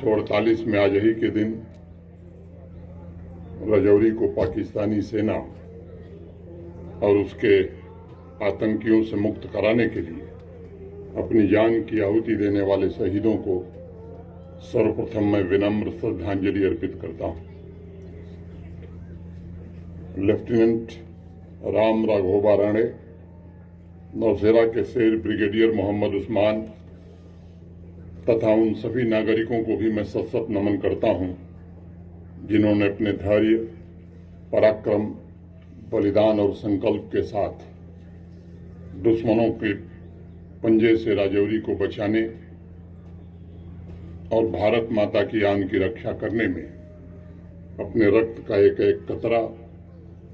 1948 में आज ही के दिन राजौरी को पाकिस्तानी सेना और उसके आतंकियों से मुक्त कराने के लिए अपनी जान की आहुति देने वाले शहीदों को सर्वप्रथम मैं विनम्र श्रद्धांजलि अर्पित करता हूं। लेफ्टिनेंट राम राघोबा राणे, नौसेना के शेर ब्रिगेडियर मोहम्मद उस्मान तथा उन सभी नागरिकों को भी मैं सत नमन करता हूं जिन्होंने अपने धैर्य, पराक्रम, बलिदान और संकल्प के साथ दुश्मनों के पंजे से राजौरी को बचाने और भारत माता की आन की रक्षा करने में अपने रक्त का एक एक कतरा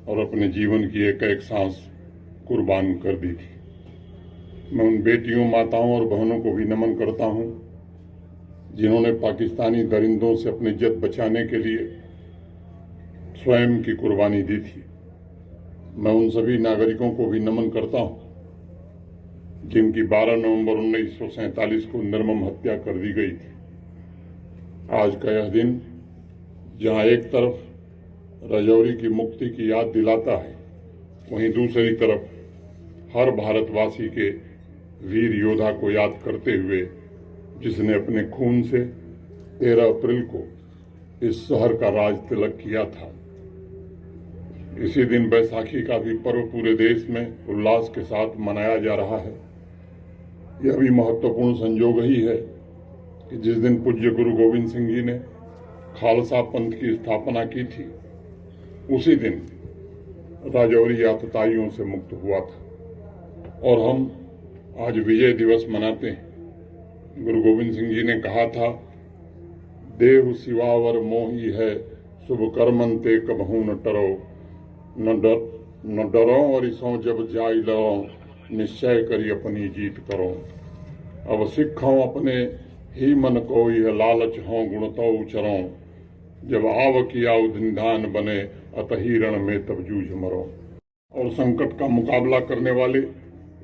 और अपने जीवन की एक एक सांस कुर्बान कर दी थी। मैं उन बेटियों, माताओं और बहनों को भी नमन करता हूं जिन्होंने पाकिस्तानी दरिंदों से अपनी इज्जत बचाने के लिए स्वयं की कुर्बानी दी थी। मैं उन सभी नागरिकों को भी नमन करता हूं जिनकी 12 नवंबर 1947 को निर्मम हत्या कर दी गई थी। आज का यह दिन जहां एक तरफ राजौरी की मुक्ति की याद दिलाता है, वहीं दूसरी तरफ हर भारतवासी के वीर योद्धा को याद करते हुए जिसने अपने खून से 13 अप्रैल को इस शहर का राज तिलक किया था। इसी दिन बैसाखी का भी पर्व पूरे देश में उल्लास के साथ मनाया जा रहा है। यह भी महत्वपूर्ण संयोग ही है कि जिस दिन पूज्य गुरु गोविंद सिंह जी ने खालसा पंथ की स्थापना की थी, उसी दिन राजौरी आतताइयों से मुक्त हुआ था और हम आज विजय दिवस मनाते हैं। गुरु गोविंद सिंह जी ने कहा था, देव सिवावर मोही है, शुभ कर्मन ते कबहू न टरो, न डरो और इसों जब जाई लड़ो, निश्चय करी अपनी जीत करो। अब सिखों अपने ही मन को यह लालच हों गुणतो उचरों, जब आव किया निधान बने अतही रण में तब जूझ मरो। और संकट का मुकाबला करने वाले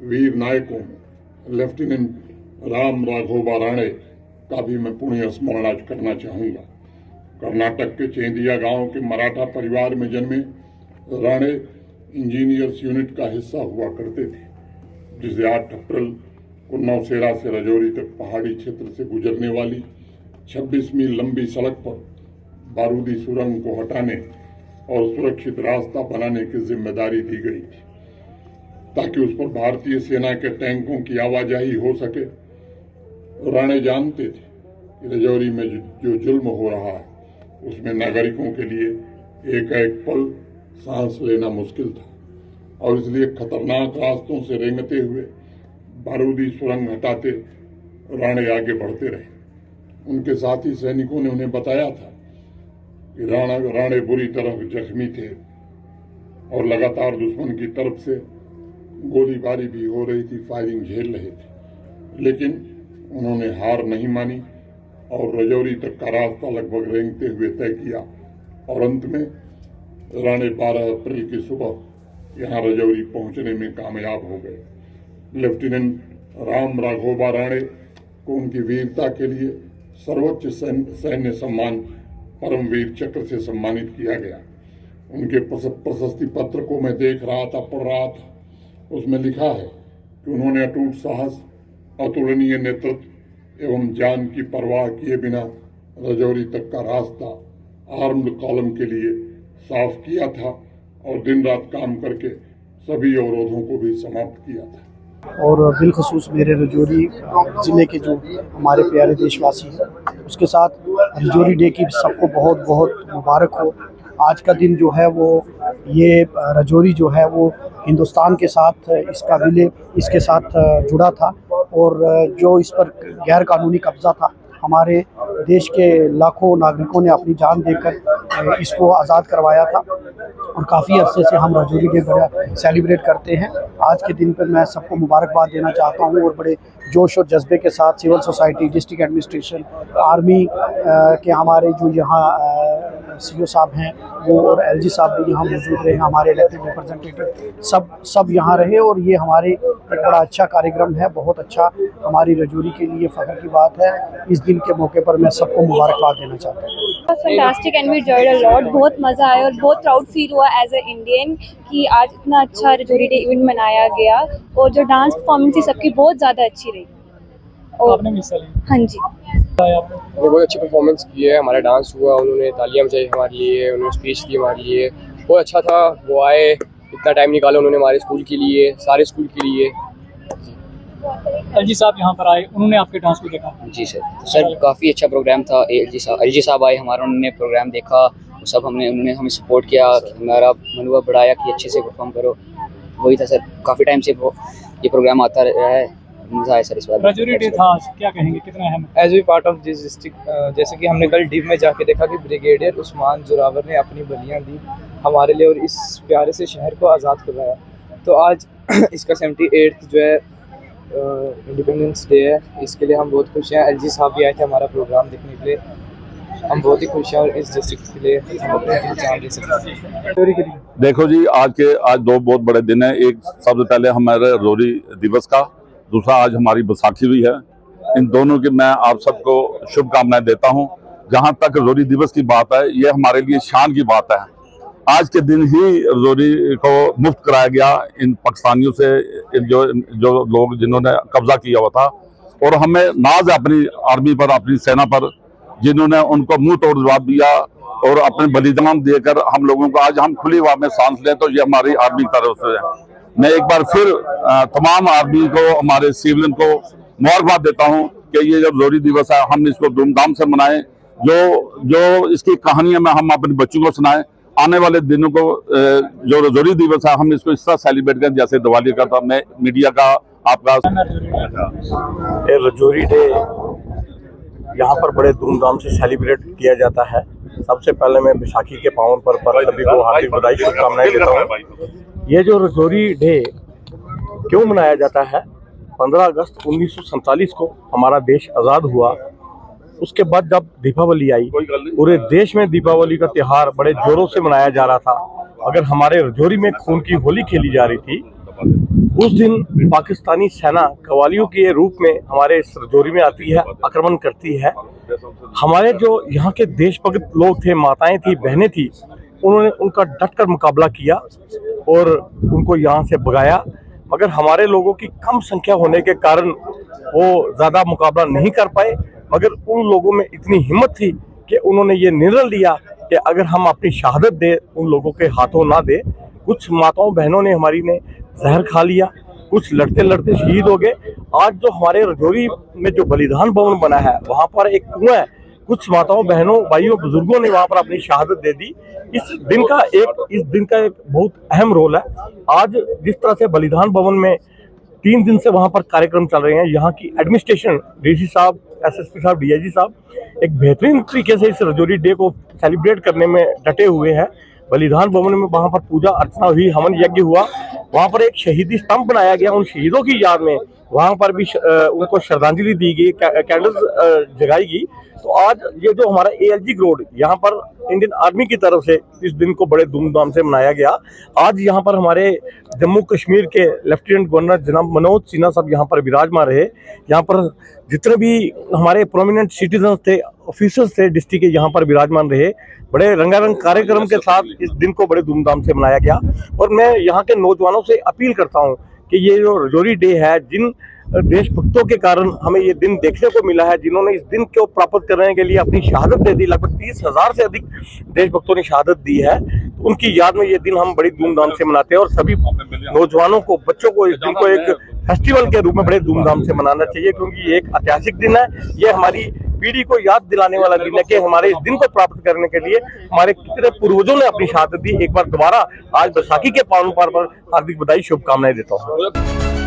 वीर नायकों लेफ्टिनेंट राम राघोबा राणे का भी मैं पुण्य स्मरण आज करना चाहूंगा। कर्नाटक के चेंदिया गांव के मराठा परिवार में जन्मे राणे इंजीनियर्स यूनिट का हिस्सा हुआ करते थे, जिसे 8 अप्रैल को नौसेरा से राजौरी तक पहाड़ी क्षेत्र से गुजरने वाली 26 मील लंबी सड़क पर बारूदी सुरंग को हटाने और सुरक्षित रास्ता बनाने की जिम्मेदारी दी गई थी, ताकि उस पर भारतीय सेना के टैंकों की आवाजाही हो सके। राणे जानते थे कि राजौरी में जो जुल्म हो रहा है, उसमें नागरिकों के लिए एक एक पल सांस लेना मुश्किल था, और इसलिए खतरनाक रास्तों से रेंगते हुए बारूदी सुरंग हटाते राणे आगे बढ़ते रहे। उनके साथी सैनिकों ने उन्हें बताया था कि राणे बुरी तरह जख्मी थे और लगातार दुश्मन की तरफ से गोलीबारी भी हो रही थी, फायरिंग झेल रहे थे, लेकिन उन्होंने हार नहीं मानी और राजौरी तक का रास्ता लगभग रेंगते हुए तय किया और अंत में राणे 12 अप्रैल की सुबह यहाँ राजौरी पहुंचने में कामयाब हो गए। लेफ्टिनेंट राम राघोबा राणे को उनकी वीरता के लिए सर्वोच्च सैन्य सम्मान परमवीर चक्र से सम्मानित किया गया। उनके प्रशस्ति पत्र को मैं देख रहा था, पढ़ रहा था। उसमें लिखा है कि उन्होंने अटूट साहस, अतुलनीय नेतृत्व एवं जान की परवाह किए बिना राजौरी तक का रास्ता आर्म्ड कॉलम के लिए साफ किया था और दिन रात काम करके सभी अवरोधों को भी समाप्त किया था। और बिलखसूस मेरे राजौरी ज़िले के जो हमारे प्यारे देशवासी हैं, उसके साथ राजौरी डे की सबको बहुत बहुत मुबारक हो। आज का दिन जो है वो ये राजौरी जो है वो हिंदुस्तान के साथ इसका विलय इसके साथ जुड़ा था, और जो इस पर गैर कानूनी कब्ज़ा था, हमारे देश के लाखों नागरिकों ने अपनी जान देकर इसको आज़ाद करवाया था। और काफ़ी अरसे से हम राजौरी डे बड़ा सेलिब्रेट करते हैं। आज के दिन पर मैं सबको मुबारकबाद देना चाहता हूँ और बड़े जोश और जज्बे के साथ civil society, district administration, army के हमारे जो यहाँ सीओ साहब हैं वो और एलजी साहब भी यहाँ मौजूद रहे, हमारे इलेक्टेड रिप्रेजेंटेटिव सब यहाँ रहे और ये हमारे एक बड़ा अच्छा कार्यक्रम है, बहुत अच्छा हमारी रजौरी के लिए फ़ख्र की बात है। इस दिन के मौके पर मैं सबको मुबारकबाद देना चाहता हूँ। Fantastic and we enjoyed a lot, बहुत मज़ा आया और बहुत प्राउड फील हुआ एज अ इंडियन कि आज इतना अच्छा रजौरी डे इवेंट मनाया गया और जो डांस परफॉर्मेंस थी सबकी बहुत ज़्यादा अच्छी रही। और आपने हिस्सा लिया? हाँ जी, वो बहुत अच्छी परफॉर्मेंस की है, हमारा डांस हुआ, उन्होंने तालियां बजाई हमारे लिए, उन्होंने स्पीच दी हमारे लिए, बहुत अच्छा था। वो आए, इतना टाइम निकाला उन्होंने हमारे स्कूल के लिए, सारे स्कूल के लिए। एलजी साहब यहाँ पर आए, उन्होंने आपके डांस को देखा? जी सर काफ़ी अच्छा प्रोग्राम था। एलजी साहब आए हमारा, उन्होंने प्रोग्राम देखा, सब उन्होंने हमें सपोर्ट किया, हमारा मनोबल बढ़ाया कि अच्छे से परफॉर्म करो। वही था सर, काफ़ी टाइम से ये प्रोग्राम आता रहा है, मज़ा आया सर इस बार। रजौरी डे था आज, क्या कहेंगे, कितना अहम? As we part of this district, जैसे कि हमने कल डीप में जाके देखा कि ब्रिगेडियर उस्मान जोरावर ने अपनी बलियाँ दी हमारे लिए और इस प्यारे से शहर को आज़ाद करवाया। तो आज इसका 78th जो है इंडिपेंडेंस डे है, इसके लिए हम बहुत खुश हैं। एलजी साहब भी आए थे हमारा प्रोग्राम देखने के लिए, हम बहुत ही खुश हैं और इस डिस्ट्रिक्ट के लिए हम अपने जान दे सकते हैं। देखो जी, आज दो बहुत बड़े दिन है। एक सबसे पहले हमारे रजौरी दिवस का, दूसरा आज हमारी बैसाखी भी है। इन दोनों की मैं आप सबको शुभकामनाएं देता हूं। जहां तक रजौरी दिवस की बात है, ये हमारे लिए शान की बात है। आज के दिन ही रजौरी को मुक्त कराया गया इन पाकिस्तानियों से, जो लोग जिन्होंने कब्जा किया हुआ था। और हमें नाज है अपनी आर्मी पर, अपनी सेना पर, जिन्होंने उनको मुंह तोड़ जवाब दिया और अपने बलिदान देकर हम लोगों को आज हम खुली हवा में सांस लें, तो ये हमारी आर्मी की तरफ से है। मैं एक बार फिर तमाम आर्मी को, हमारे सिविलियन को मुबारकबाद देता हूं कि ये जब रजौरी दिवस है हम इसको धूमधाम से मनाएं। जो इसकी कहानियां में हम अपने बच्चों को सुनाएं। आने वाले दिनों को जो रजौरी दिवस है हम इसको इस तरह सेलिब्रेट करें जैसे दिवाली का था। मैं मीडिया का आपका रजौरी डे यहाँ पर बड़े धूमधाम से सेलिब्रेट किया जाता है। सबसे पहले मैं बैसाखी के पावन पर्व पर सभी को हार्दिक बधाई शुभकामनाएं देता हूँ। ये जो रजौरी डे क्यों मनाया जाता है, 15 अगस्त 1947 को हमारा देश आज़ाद हुआ। उसके बाद जब दीपावली आई, पूरे देश में दीपावली का त्यौहार बड़े जोरों से मनाया जा रहा था। अगर हमारे रजौरी में खून की होली खेली जा रही थी, उस दिन पाकिस्तानी सेना कवालियों के रूप में हमारे इस रजौरी में आती है, आक्रमण करती है। हमारे जो यहाँ के देशभक्त लोग थे, माताएं थी, बहनें थी, उन्होंने उनका डटकर मुकाबला किया और उनको यहाँ से भगाया। मगर हमारे लोगों की कम संख्या होने के कारण वो ज़्यादा मुकाबला नहीं कर पाए। मगर उन लोगों में इतनी हिम्मत थी कि उन्होंने ये निर्णय लिया कि अगर हम अपनी शहादत दे, उन लोगों के हाथों ना दे। कुछ माताओं बहनों ने हमारी ने जहर खा लिया, कुछ लड़ते लड़ते शहीद हो गए। आज जो हमारे रजौरी में जो बलिदान भवन बना है, वहाँ पर एक कुआं है, कुछ माताओं बहनों भाइयों बुजुर्गों ने वहाँ पर अपनी शहादत दे दी। इस दिन का एक बहुत अहम रोल है। आज जिस तरह से बलिदान भवन में 3 दिन से वहाँ पर कार्यक्रम चल रहे हैं, यहाँ की एडमिनिस्ट्रेशन, डीसी साहब, एसएसपी साहब, डीआईजी साहब एक बेहतरीन तरीके से इस रजौरी डे को सेलिब्रेट करने में डटे हुए हैं। बलिदान भवन में वहाँ पर पूजा अर्चना हुई, हवन यज्ञ हुआ, वहाँ पर एक शहीदी स्तंभ बनाया गया। उन शहीदों की याद में वहाँ पर भी उनको श्रद्धांजलि दी गई, कैंडल्स जगाई गई। तो आज ये जो हमारा ALG रोड, यहाँ पर इंडियन आर्मी की तरफ से इस दिन को बड़े धूमधाम से मनाया गया। आज यहाँ पर हमारे जम्मू कश्मीर के लेफ्टिनेंट गवर्नर जनाब मनोज सिन्हा साहब यहाँ पर विराजमान रहे। यहाँ पर जितने भी हमारे प्रोमिनेंट सिटीजन थे, ऑफिसर्स थे डिस्ट्रिक्ट के, यहाँ पर विराजमान रहे। बड़े रंगारंग कार्यक्रम के साथ इस दिन को बड़े धूमधाम से मनाया गया। और मैं यहाँ के नौजवानों से अपील करता हूँ कि ये जो रजौरी डे है, जिन देशभक्तों के कारण हमें ये दिन देखने को मिला है, जिन्होंने इस दिन को प्राप्त करने के लिए अपनी शहादत दे दी, लगभग 30,000 से अधिक देशभक्तों ने शहादत दी है, तो उनकी याद में ये दिन हम बड़ी धूमधाम से मनाते हैं। और सभी नौजवानों को, बच्चों को इस दिन को एक फेस्टिवल के रूप में बड़े धूमधाम से मनाना चाहिए, क्योंकि ये एक ऐतिहासिक दिन है। ये हमारी पीढ़ी को याद दिलाने वाला दिन है कि हमारे इस दिन को प्राप्त करने के लिए हमारे कितने पूर्वजों ने अपनी शहादत दी। एक बार दोबारा आज बैसाखी के पावन पर्व पर हार्दिक बधाई शुभकामनाएं देता हूँ।